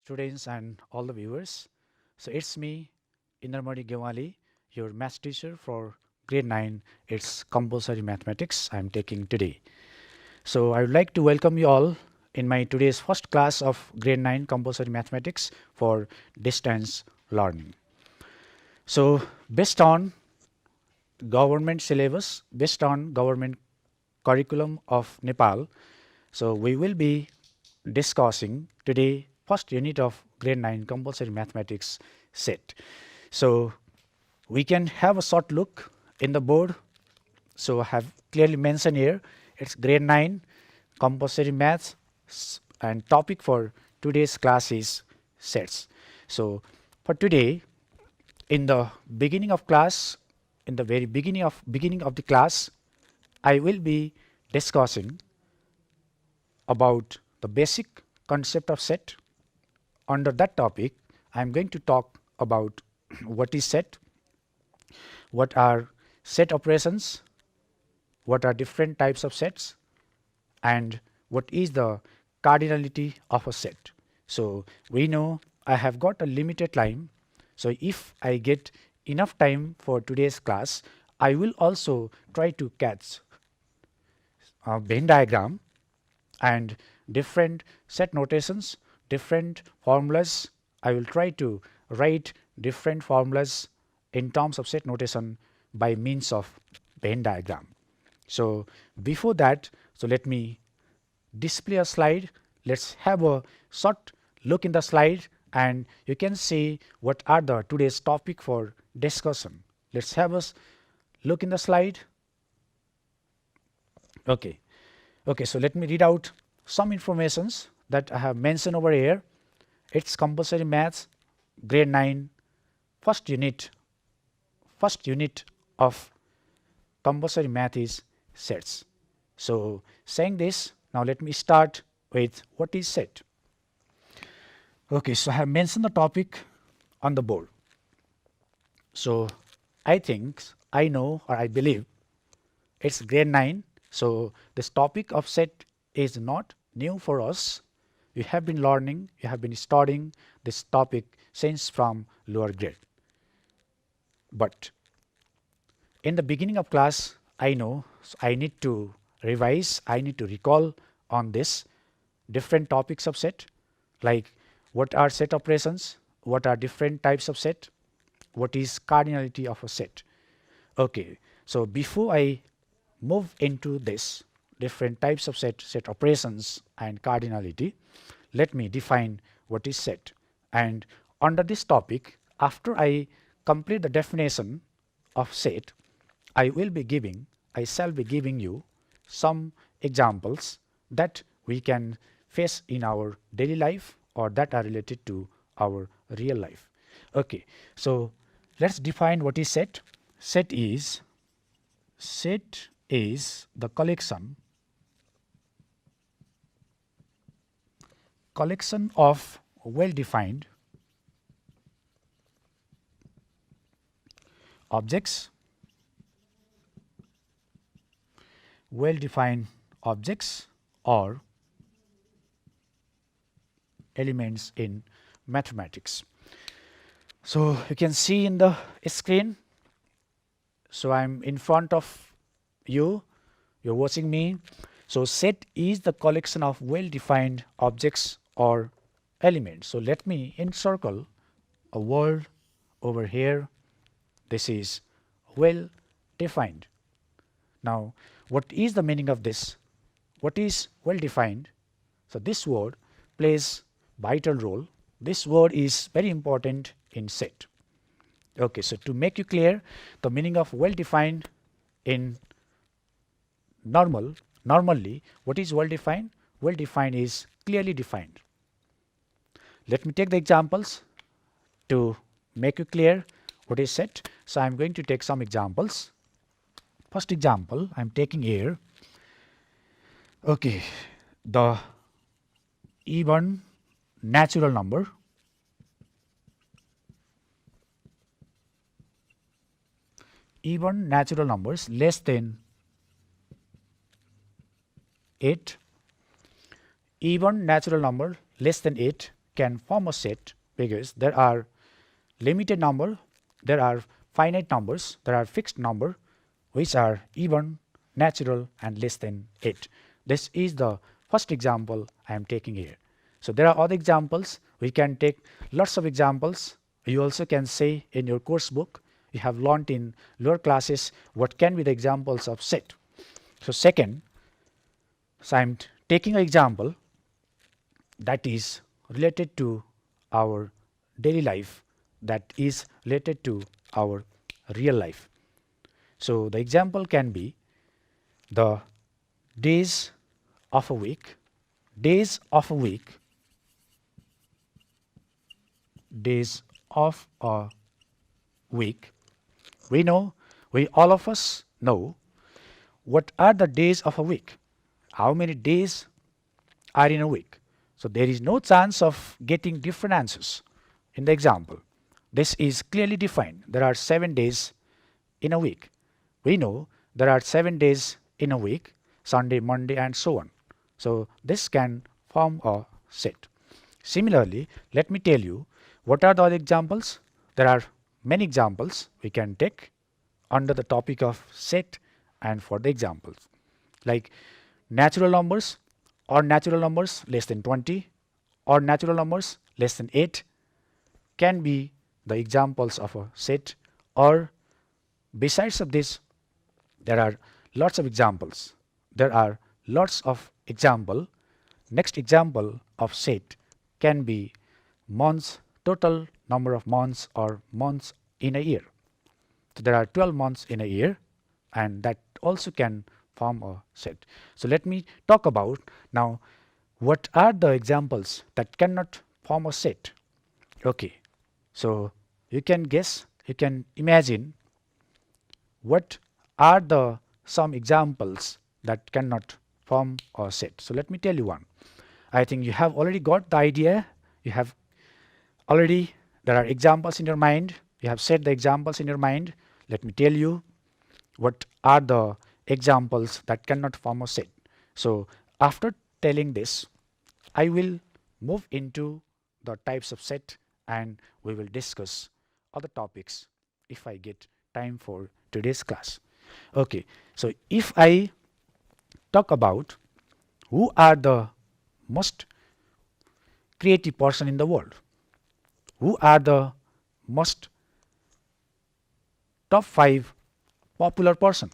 students and all the viewers. So it's me, Indramani Gewali, your math teacher for grade 9. It's compulsory mathematics I'm taking today. So I would like to welcome you all in my today's first class of grade 9 compulsory mathematics for distance learning. So based on government syllabus, based on government curriculum of Nepal, so we will be discussing today first unit of grade 9 compulsory mathematics set. So we can have a short look in the board. So I have clearly mentioned here it's grade 9 compulsory maths and topic for today's class is sets. So for today, in the beginning of class, in the very beginning of the class, I will be discussing about the basic concept of set. Under that topic, I am going to talk about what is set, what are set operations, what are different types of sets, and what is the cardinality of a set. So we know I have got a limited time. So if I get enough time for today's class, I will also try to catch a Venn diagram and different set notations, different formulas. I will try to write different formulas in terms of set notation by means of Venn diagram. So before that, so let me display a slide. Let's have a short look in the slide and you can see what are the today's topic for discussion. Let's have a look in the slide. Okay. Okay, so let me read out some informations that I have mentioned over here. It's compulsory maths, grade 9, first unit of compulsory math is sets. So saying this, now let me start with what is set. Okay, so I have mentioned the topic on the board. So I think, I know, or I believe it's grade 9. So this topic of set is not new for us. You have been learning, you have been studying this topic since from lower grade. But in the beginning of class, I know, so I need to revise, I need to recall on this different topics of set, like what are set operations, what are different types of set, what is cardinality of a set. Okay, so before I move into this different types of set operations and cardinality, let me define what is set. And under this topic, after I complete the definition of set, I shall be giving you some examples that we can face in our daily life or that are related to our real life. Okay, so let's define what is set. Set is the collection of well-defined objects, or elements in mathematics. So you can see in the screen, so I'm in front of you, you're watching me. So set is the collection of well-defined objects or elements. So let me encircle a word over here. This is well defined. Now what is the meaning of this? What is well defined? So this word plays vital role. This word is very important in set. Okay, so to make you clear, the meaning of well defined in normally, what is well defined? Well defined is clearly defined. Let me take the examples to make you clear what is set. So I am going to take some examples. First example I am taking here. Okay, the even natural number numbers less than 8, even natural number less than 8 can form a set because there are limited number, there are finite numbers, there are fixed number which are even, natural and less than 8. This is the first example I am taking here. So there are other examples. We can take lots of examples. You also can say in your course book, you have learnt in lower classes what can be the examples of set. So second, so I am taking an example that is related to our daily life, that is related to our real life. So the example can be the days of a week, days of a week, days of a week. We know, we all of us know what are the days of a week, how many days are in a week. So there is no chance of getting different answers in the example. This is clearly defined. There are 7 days in a week. We know there are 7 days in a week, Sunday, Monday and so on. So this can form a set. Similarly, let me tell you what are the other examples. There are many examples we can take under the topic of set and for the examples, like natural numbers or natural numbers less than 20 or natural numbers less than 8 can be the examples of a set. Or besides of this, there are lots of examples. There are lots of example. Next example of set can be months, total number of months or months in a year. So there are 12 months in a year, and that also can form a set. So let me talk about now what are the examples that cannot form a set. Okay, so you can guess, you can imagine what are the some examples that cannot form a set. So let me tell you one. I think you have already got the idea. You have already, there are examples in your mind. You have set the examples in your mind. Let me tell you what are the examples that cannot form a set. So after telling this, I will move into the types of set and we will discuss other topics if I get time for today's class. Okay, so if I talk about who are the most creative person in the world, who are the most top 5 popular person,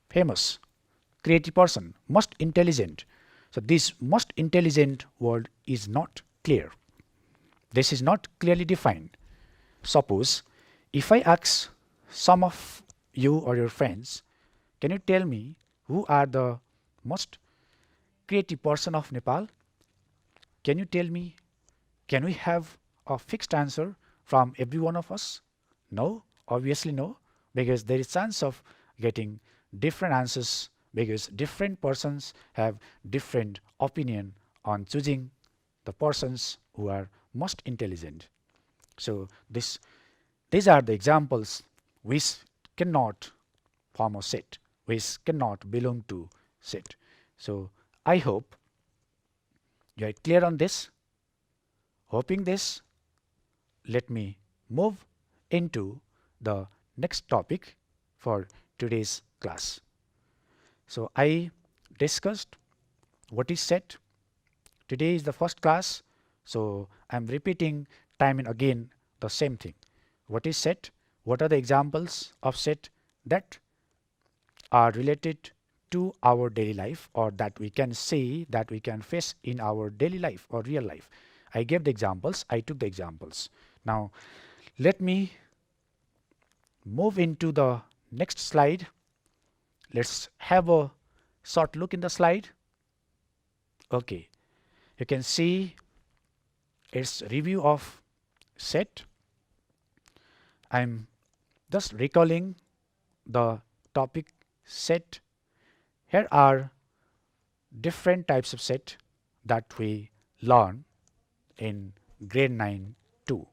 famous, creative person, most intelligent. So this most intelligent word is not clear. This is not clearly defined. Suppose if I ask some of you or your friends, can you tell me who are the most creative person of Nepal? Can you tell me? Can we have a fixed answer from every one of us? No, obviously no, because there is chance of getting different answers because different persons have different opinion on choosing the persons who are most intelligent. So these are the examples which cannot form a set, which cannot belong to set. So I hope you are clear on this. Hoping this, let me move into the next topic for today's class. So I discussed what is set. Today is the first class, so I am repeating time and again the same thing. What is set? What are the examples of set that are related to our daily life, or that we can see, that we can face in our daily life or real life? I gave the examples, I took the examples. Now let me move into the next slide. Let's have a short look in the slide. Okay, you can see its review of set. I'm just recalling the topic set. Here are different types of set that we learn in grade 9 too,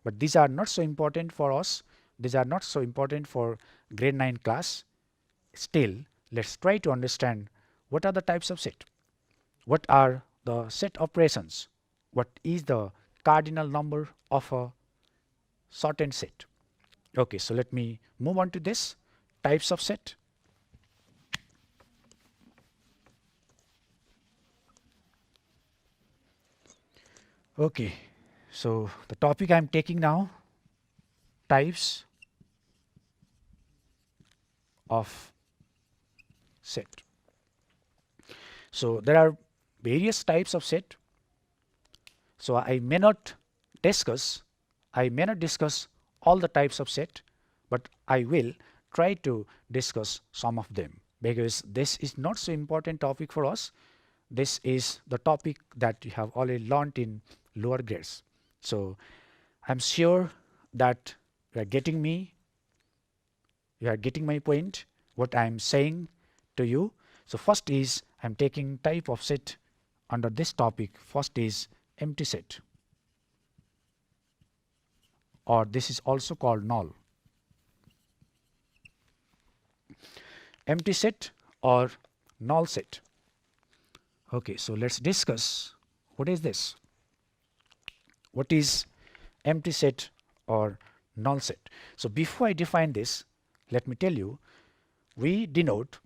but these are not so important for us. These are not so important for grade 9 class. Still, let's try to understand what are the types of set, what are the set operations, what is the cardinal number of a certain set. Okay, so let me move on to this types of set. Okay, so the topic I'm taking now, types of set. So there are various types of set. So I may not discuss all the types of set, but I will try to discuss some of them because this is not so important topic for us. This is the topic that you have already learnt in lower grades. So I'm sure that you are getting me, you are getting my point, what I'm saying to you. So first is I'm taking type of set under this topic. First is empty set, or this is also called null. Empty set or null set. Okay, so let's discuss what is this. What is empty set or null set? So before I define this, let me tell you, we denote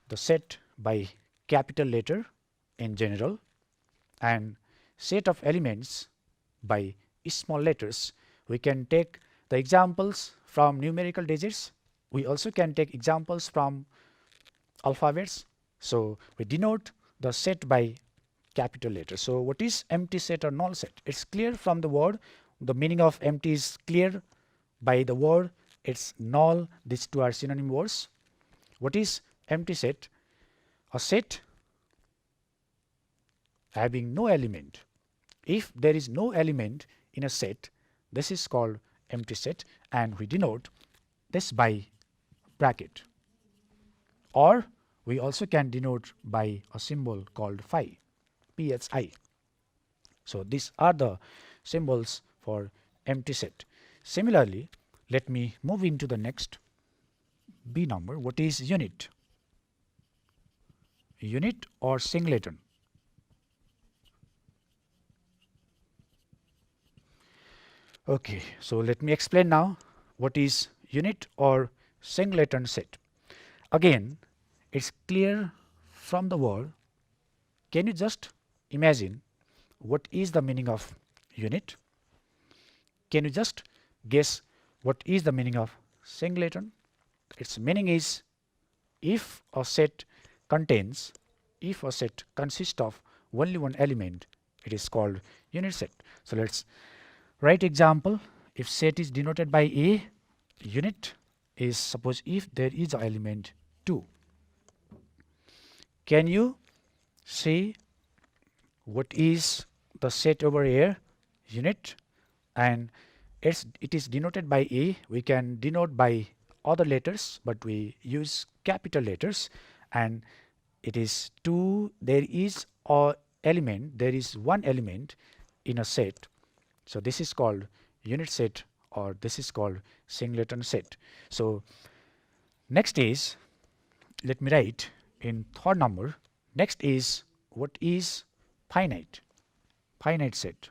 the set by capital letter in general and set of elements by small letters. We can take the examples from numerical digits. We also can take examples from alphabets. So we denote the set by capital letter. So what is empty set or null set? It's clear from the word. The meaning of empty is clear by the word. It's null. These two are synonym words. What is empty set? A set having no element. If there is no element in a set, this is called empty set, and we denote this by bracket, or we also can denote by a symbol called phi, phi. So these are the symbols for empty set. Similarly, let me move into the next B number. What is unit? Unit or singleton? Okay, so let me explain now what is unit or singleton set. Again, it's clear from the word. Can you just imagine what is the meaning of unit? Can you just guess what is the meaning of singleton? Its meaning is if a set consists of only one element, it is called unit set. So let's write example. If set is denoted by A, unit is suppose if there is an element 2. Can you see what is the set over here? Unit, and it is denoted by A. We can denote by other letters, but we use capital letters, and it is 2. There is one element in a set. So this is called unit set, or this is called singleton set. So next is, let me write in third number. Next is what is finite set.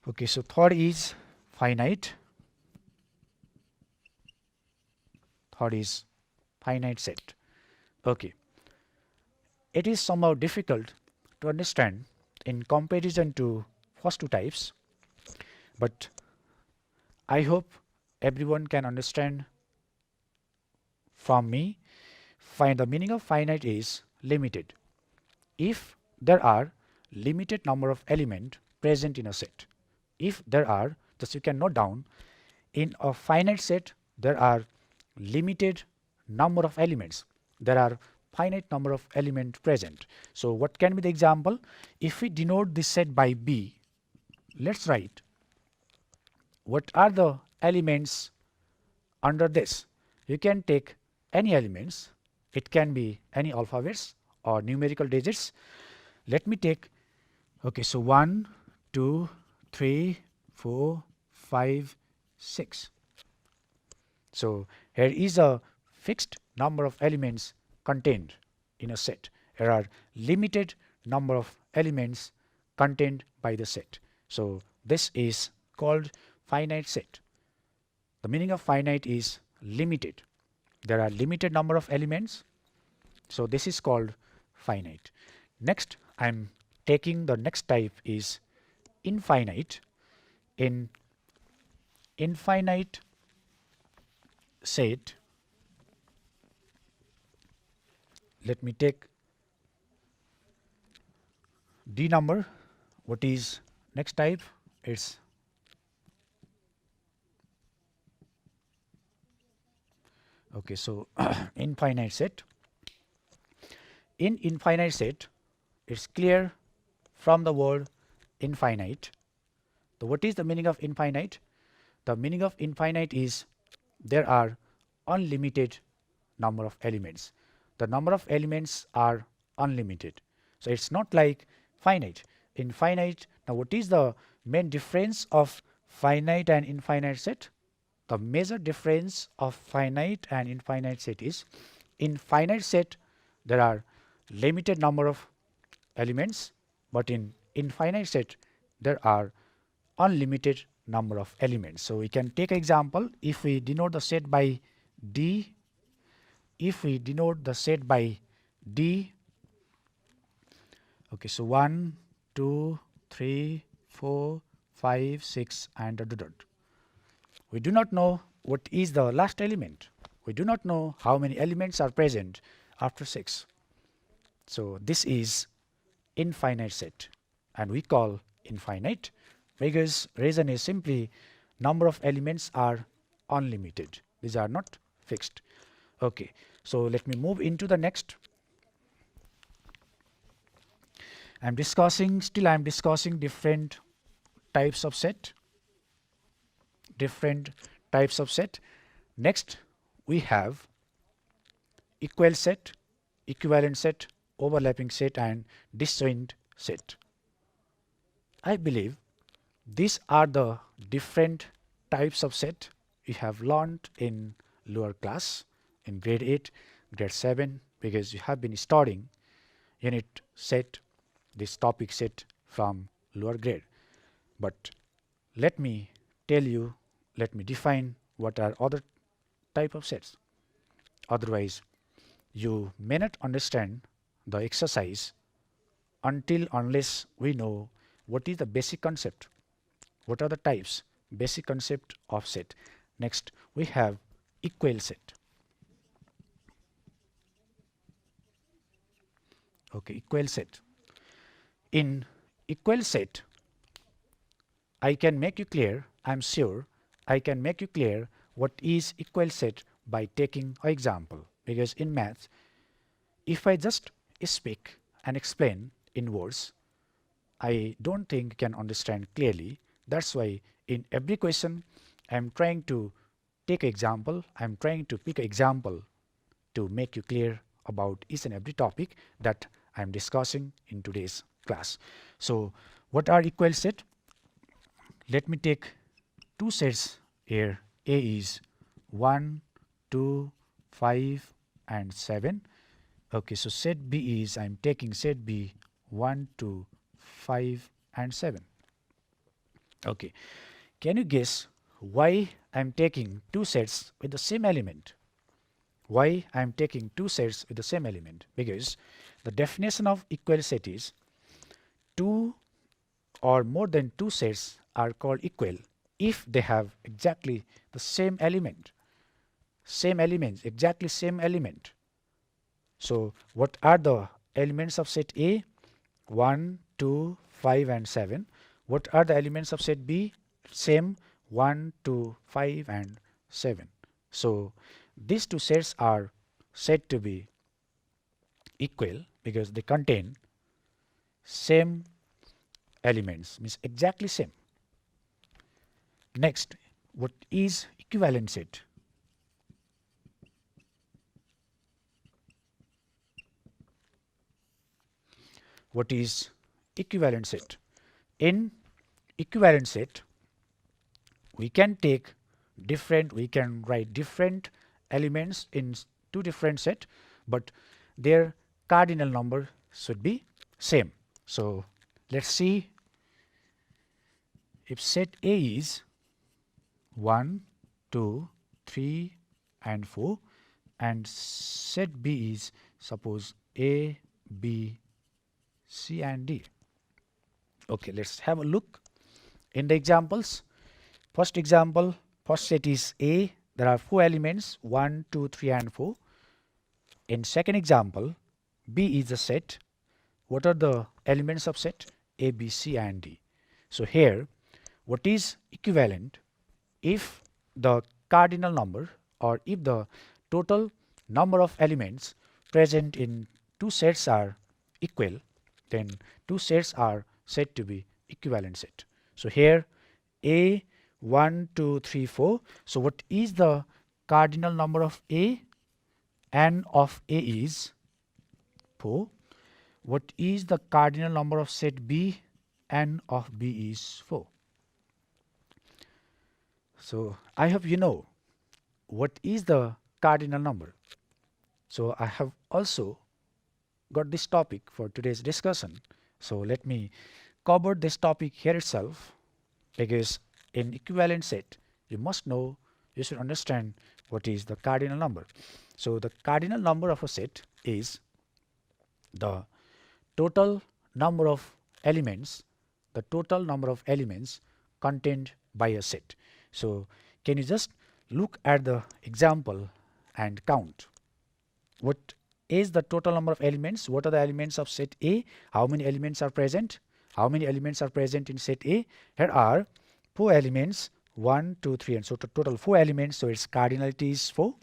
Okay, so third is finite. Third is finite set. Okay, it is somehow difficult to understand in comparison to first two types, but I hope everyone can understand from me. Find the meaning of finite is limited. If there are limited number of elements present in a set, if there are, just you can note down, in a finite set there are limited number of elements. There are finite number of elements present. So what can be the example? If we denote this set by B, let's write what are the elements under this. You can take any elements. It can be any alphabets or numerical digits. Let me take, okay, so 1, 2, 3, 4, 5, 6. So here is a fixed number of elements contained in a set. there are limited number of elements contained by the set. So this is called finite set. The meaning of finite is limited. There are limited number of elements, so this is called finite. Next, I am taking the next type is infinite. In infinite set, let me take D number. What is next type? It's okay. So infinite set. In infinite set, it's clear from the word infinite. So what is the meaning of infinite? The meaning of infinite is there are unlimited number of elements. The number of elements are unlimited. So it's not like finite. Infinite. Now what is the main difference of finite and infinite set? The major difference of finite and infinite set is in finite set there are limited number of elements, but in infinite set there are unlimited number of elements. So we can take example. If we denote the set by D, okay, so 1, 2, 3, 4, 5, 6 and dot dot dot. We do not know what is the last element. We do not know how many elements are present after 6. So this is infinite set, and we call infinite because reason is simply number of elements are unlimited. These are not fixed. Okay, so let me move into the next. I am discussing different types of set. Next we have equal set, equivalent set, overlapping set and disjoint set. I believe these are the different types of set you have learned in lower class in grade 8, grade 7, because you have been studying unit set, this topic set from lower grade. But let me tell you, let me define what are other type of sets. Otherwise, you may not understand the exercise unless we know what is the basic concept. What are the types, basic concept of set. Next, we have equal set. Okay, equal set. In equal set, I can make you clear, I am sure I can make you clear what is equal set by taking an example, because in maths, if I just speak and explain in words, I don't think you can understand clearly. That's why in every question I am trying to take example, I am trying to pick example to make you clear about each and every topic that I am discussing in today's class. So what are equal set? Let me take two sets here. A is 1, 2, 5 and 7. Okay, so set B is, I am taking set B 1, 2, 5 and 7. Okay, can you guess why I am taking two sets with the same element? Why I am taking two sets with the same element? Because the definition of equal set is two or more than two sets are called equal if they have exactly the same element. Same elements, exactly same element. So what are the elements of set A? 1, 2, 5 and 7. What are the elements of set B? Same 1, 2, 5 and 7. So these two sets are said to be equal because they contain same elements, means exactly same. Next, what is equivalent set? What is equivalent set? In equivalent set, we can take we can write different elements in two different set, but their cardinal number should be same. So let's see if set A is 1, 2, 3 and 4 and set B is suppose A, B, C and D. Okay, let's have a look in the examples. First example, first set is A. There are 4 elements 1, 2, 3 and 4. In second example, B is a set. What are the elements of set? A, B, C and D. So here what is equivalent? If the cardinal number or if the total number of elements present in two sets are equal, then two sets are said to be equivalent set. So here A 1, 2, 3, 4. So what is the cardinal number of A? N of A is 4. What is the cardinal number of set B? N of B is 4. So I hope you know what is the cardinal number. So I have also got this topic for today's discussion. So let me cover this topic here itself, because in equivalent set you must know, you should understand what is the cardinal number. So the cardinal number of a set is the total number of elements, contained by a set. So can you just look at the example and count what is the total number of elements? What are the elements of set A? How many elements are present? How many elements are present in set A? Here are 4 elements 1, 2, 3 and so total 4 elements, so its cardinality is 4.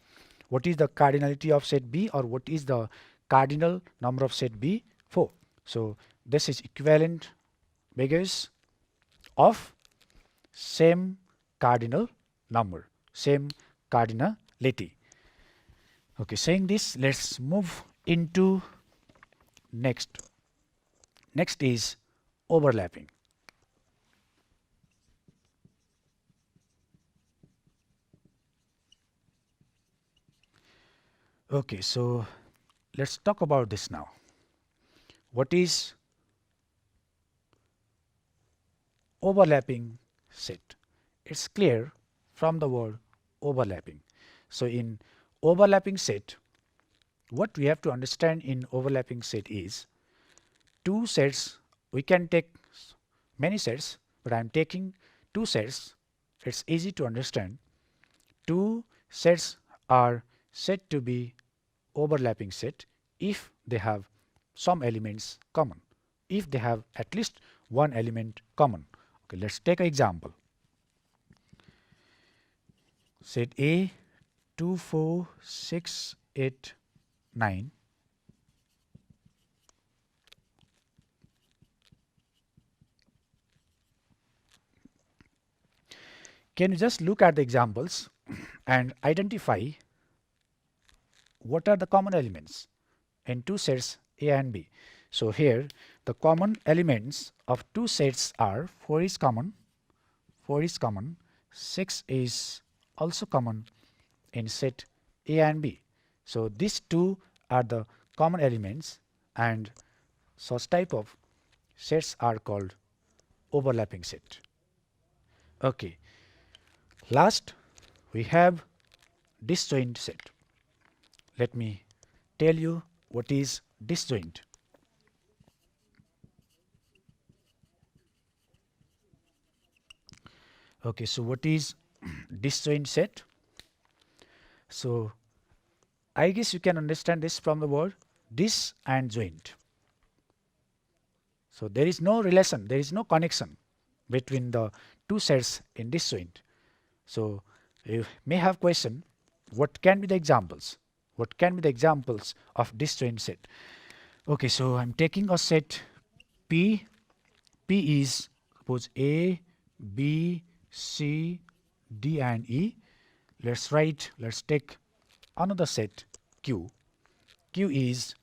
What is the cardinality of set B, or what is the cardinal number of set B? 4. So this is equivalent because of same cardinal number, same cardinality. Okay, saying this, let's move into next. Next is overlapping. Okay, so let's talk about this now. What is overlapping set? It's clear from the word overlapping. So in overlapping set, what we have to understand in overlapping set is two sets. We can take many sets, but I am taking two sets. It's easy to understand. Two sets are said to be overlapping set if they have some elements common, if they have at least one element common. Okay, let's take an example. Set A 2, 4, 6, 8, 9. Can you just look at the examples and identify what are the common elements in two sets A and B? So here the common elements of two sets are 4 is common, 6 is also common in set A and B. So these two are the common elements, and such type of sets are called overlapping set. Okay, last we have disjoint set. Let me tell you what is disjoint. Okay, so what is disjoint set? So I guess you can understand this from the word dis and joint. So there is no relation, there is no connection between the two sets in disjoint. So you may have question, what can be the examples? What can be the examples of disjoint set? Okay, so I'm taking a set P. P is suppose A, B, C, D and E. Let's take another set Q. Q is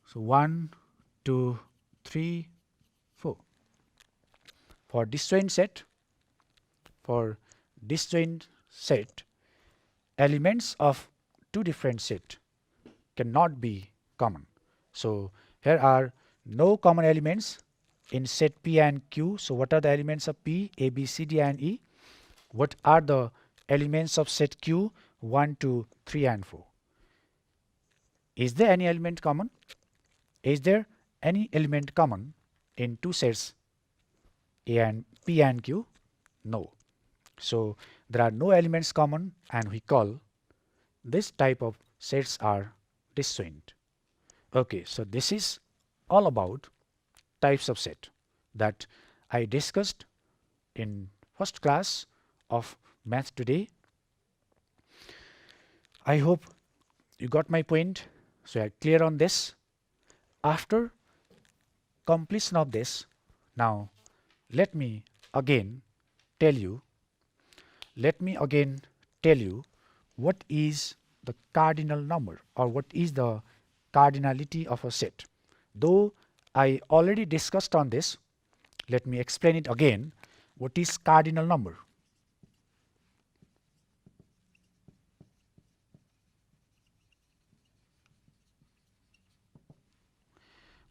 so 1, 2, 3, 4. For disjoint set, elements of two different set cannot be common. So here are no common elements in set P and Q. So what are the elements of P? A, B, C, D and E. What are the elements of set Q? 1, 2, 3 and 4. Is there any element common? Is there any element common in two sets A and P and Q? No. So there are no elements common, and we call this type of sets are disjoint. Okay, so this is all about types of set that I discussed in first class of math today. I hope you got my point. So you are clear on this. After completion of this, now let me again tell you what is the cardinal number, or what is the cardinality of a set. Though I already discussed on this, let me explain it again. What is cardinal number?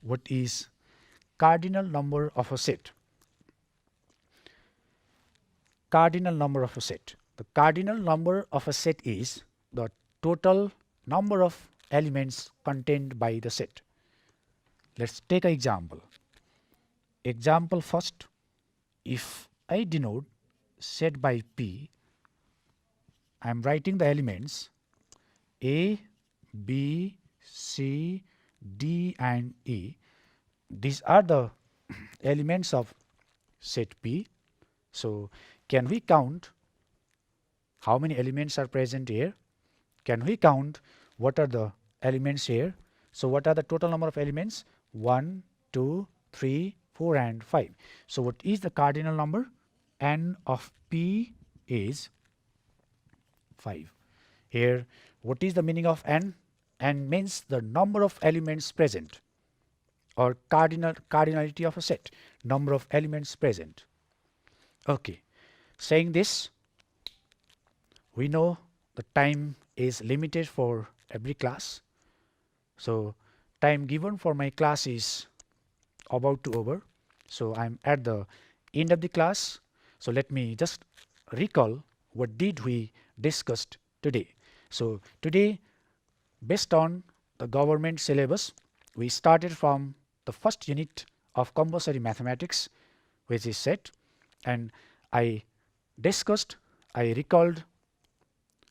What is cardinal number of a set? Cardinal number of a set. The cardinal number of a set is the total number of elements contained by the set. Let's take an example. Example first, if I denote set by P, I am writing the elements A, B, C, D and E. These are the elements of set P. So can we count how many elements are present here? Can we count what are the elements here? So what are the total number of elements? 1, 2, 3, 4 and 5. So what is the cardinal number? N of P is 5. Here, what is the meaning of N? N means the number of elements present, or cardinality of a set, number of elements present. Okay, saying this, we know the time is limited for every class. So time given for my class is about to over. So I am at the end of the class. So let me just recall what did we discussed today. So today, based on the government syllabus, we started from the first unit of compulsory mathematics, which is set, and I recalled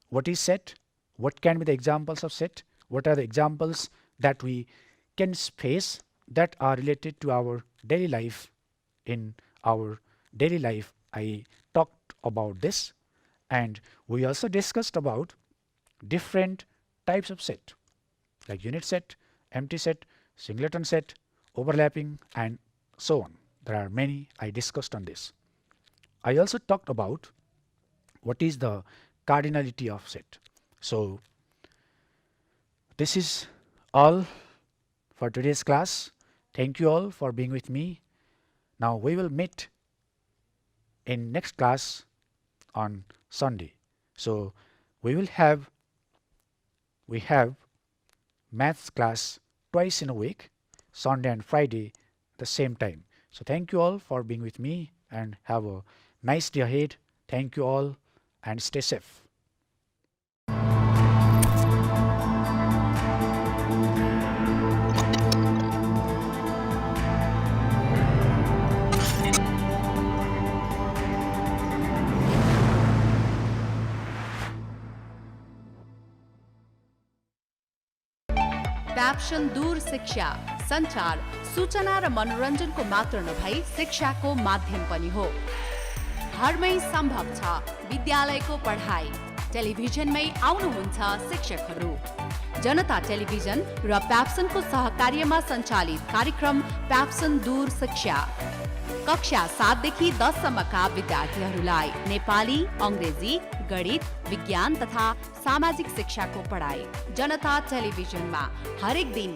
what is set, what can be the examples of set, what are the examples that we can face that are related to our daily life. In our daily life, I talked about this, and we also discussed about different types of set, like unit set, empty set, singleton set, overlapping and so on. There are many I discussed on this. I also talked about what is the cardinality of set. So this is all for today's class. Thank you all for being with me. Now we will meet in next class on Sunday. So we have maths class twice in a week, Sunday and Friday, the same time. So thank you all for being with me, and have a nice day ahead. Thank you all and stay safe. प्याप्सन दूर शिक्षा सञ्चार सूचना र मनोरञ्जनको मात्र नभई शिक्षाको माध्यम पनि हो। घरमै सम्भव छ विद्यालयको पढाइ। टेलिभिजनमै आउनुहुन्छ शिक्षकहरू। जनता टेलिभिजन र प्याप्सनको सहकार्यमा सञ्चालित कार्यक्रम प्याप्सन दूर शिक्षा कक्षा 7 देखि 10 सम्मका विद्यार्थीहरूलाई नेपाली, अङ्ग्रेजी, गणित, विज्ञान तथा सामाजिक शिक्षाको पढाइ जनता टेलिभिजनमा हरेक दिन